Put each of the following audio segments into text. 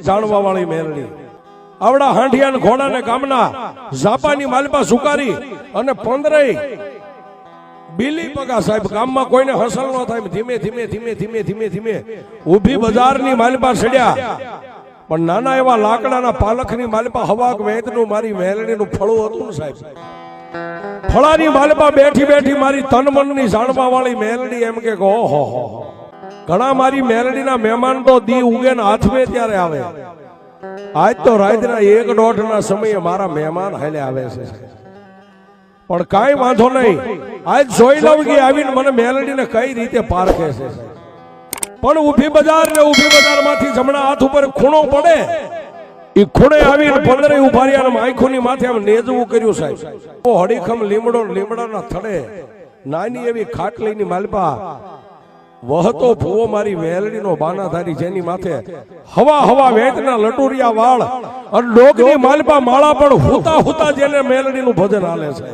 જાણવા વાળી મેલડી આવડા હાંડિયા ઘોડા ને ગામના ઝાપાની માલપા સુકારી અને 15 બીલી પગા સાહેબ ગામમાં કોઈને હસલ ન થાય ધીમે ધીમે ધીમે ધીમે ધીમે ધીમે ઊભી બજારની માલપા ચડ્યા પણ નાના એવા લાકડાના પાલખની માલપા હવાક વેતનું મારી મેલડીનું ફળું હતું ને સાહેબ ફળાની માલપા બેઠી બેઠી મારી તન મનની જાણવા વાળી મેલડી એમ કે ઓહો ઘણા મારી મેલડીના મહેમાન તો દી ઉગે ને હાથમે ત્યારે આવે આજ તો રાતના 1-1.5 ના સમયે મારા મહેમાન હાલે આવે છે પણ કાંઈ વાંધો નહીં આજ જોઈ લઉં કે આવીને મને મેલડીને કઈ રીતે પારખે છે પણ ઊભી બજારમાંથી જમણા હાથ ઉપર ખૂણો પડે એ ખૂણે આવીને 15 ઉભા રહ્યા આંખોની માથે આમ નેજવું કર્યું સાહેબ હડીખમ લીમડાના થડે નાની એવી ખાટલીની માલપા વહતો ભૂવો મારી મેલડીનો બાનાધારી જેની માથે હવા વેતના લટુરિયા વાળ અને ડોગની માલપા માળા પણ હુતા જેને મેલડીનું ભજન હાલે છે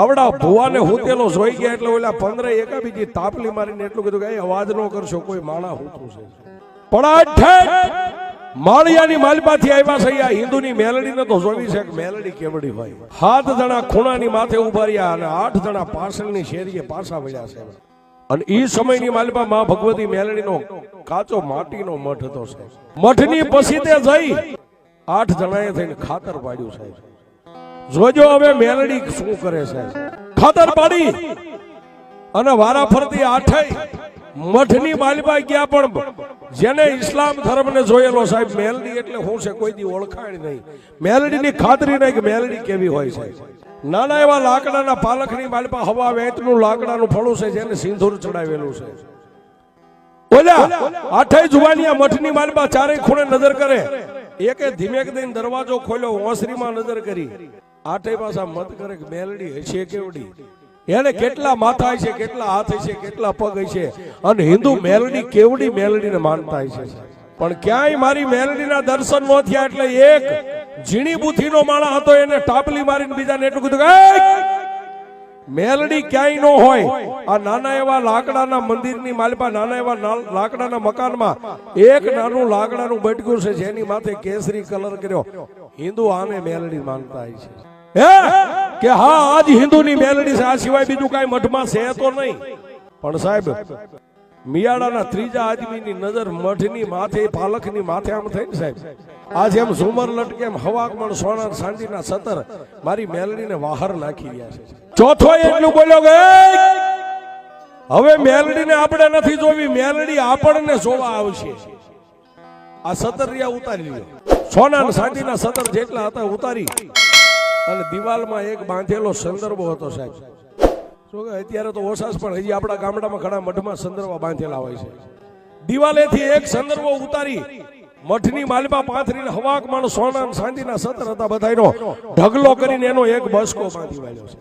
આવડા ભુવાને હુતેલો જોઈ ગયા એટલે ઓલા 15 એકાબીજી તાપલી મારીને એટલું કીધું કે અવાજ ન કરશો કોઈ માણા હુતું છે પણ માળિયાની માલપાથી આવ્યા છે આ હિન્દુની મેલડીને તો જોવી છે કે મેલડી કેવડી હોય 7 જણા ખૂણાની માથે ઉભા રહ્યા અને 8 જણા પાછળની શેરીએ પાછા વળ્યા છે અને ઈ સમયની માલપા માં ભગવતી મેલડીનો કાચો માટીનો મઠ હતો છે મઠની પછી તે જઈ 8 જણાએ થઈને ખાતર પાડ્યું સાહેબ જોજો હવે મેલડી શું કરે છે ખાતર પાડી અને વારા ફરતી 8 મઠની માલપા ગયા પણ જેને ઇસ્લામ ધર્મને જોયેલો સાહેબ મેલડી એટલે શું છે કોઈ દી ઓળખાણ નહીં મેલડીની ખાતરી નહીં કે મેલડી કેવી હોય છે નાના એવા લાકડાના પાલખની માલપા હવા વેતનું લાકડાનું ફળું છે જેને સિંદૂર ચડાવેલું છે ઓલા 8 જુવાનિયા મઠની માલપા ચારે ખૂણે નજર કરે એકે ધીમેક દઈને દરવાજો ખોલ્યો ઓસરીમાં નજર કરી 8 પાછા મત કરે કે મેલડી હશે કેવડી એને કેટલા માથા છે કેટલા હાથ છે કેટલા પગ છે અને હિન્દુ મેલડી કેવડી મેલડીને માનતા છે પણ ક્યાંય મારી મેલડીના દર્શન ન થયા એટલે એક ઝીણી બુથીનો માણા હતો એને ટાપલી મારીને બીજાને એટલું કીધું કે મેલડી ક્યાંય ન હોય આ નાના એવા લાકડાના મંદિરની માલપા નાના એવા લાકડાના મકાનમાં એક નાનું લાકડાનું બટકું છે જેની માથે કેસરી કલર કર્યો હિન્દુ આને મેલડી માનતા છે કે હા આજ હિન્દુની મેલડી છે આ સિવાય બીજું કઈ મઠમાં છે તો નહીં પણ સાહેબ મિયાડાના ત્રીજા આદમીની નજર મઠની માથે પાલખની માથે આમ થઈ ને સાહેબ આજે એમ ઝુમર લટકે એમ હવાકમણ સોના ચાંદીના 17 મારી મેલડીને વાહર નાખી રહ્યા છે ચોથો એટલું બોલ્યો કે હવે મેલડીને આપણે નથી જોવી મેલડી આપણને જોવા આવશે આ 17 રિયા ઉતારી લ્યો સોના ચાંદીના 17 જેટલા હતા ઉતારી અને દિવાલમાં એક બાંધેલો સંદર્ભો હતો સાહેબ શું કે અત્યારે તો ઓછાસ પણ હજી આપણા ગામડામાં ઘણા મઠમાં સંદર્ભા બાંધેલા હોય છે દિવાલેથી એક સંદર્ભો ઉતારી મઠની માલપા પાથરીને હવાકમાં સોના ચાંદીના 17 હતા બધાયનો ઢગલો કરીને એનો એક બસકો બાંધી વાળ્યો છે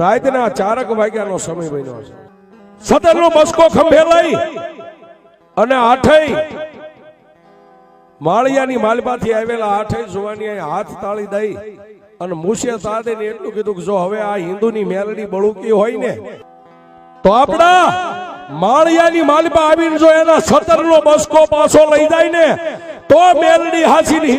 રાતના 4 વાગ્યાનો સમય બન્યો છે 17 નો બસકો ખંભે લઈ અને 8 માળિયાની માલપાથી આવેલા 8 જુવાની હાથ તાળી દઈ અને મુશે તાદે ને એટલું કીધું કે જો હવે આ હિન્દુની મેલડી બળુકી હોય ને તો આપડા માળિયાની માલપા આવીને જો એના 17 નો બસકો પાછો લઈ જાય ને તો મેલડી હાસીની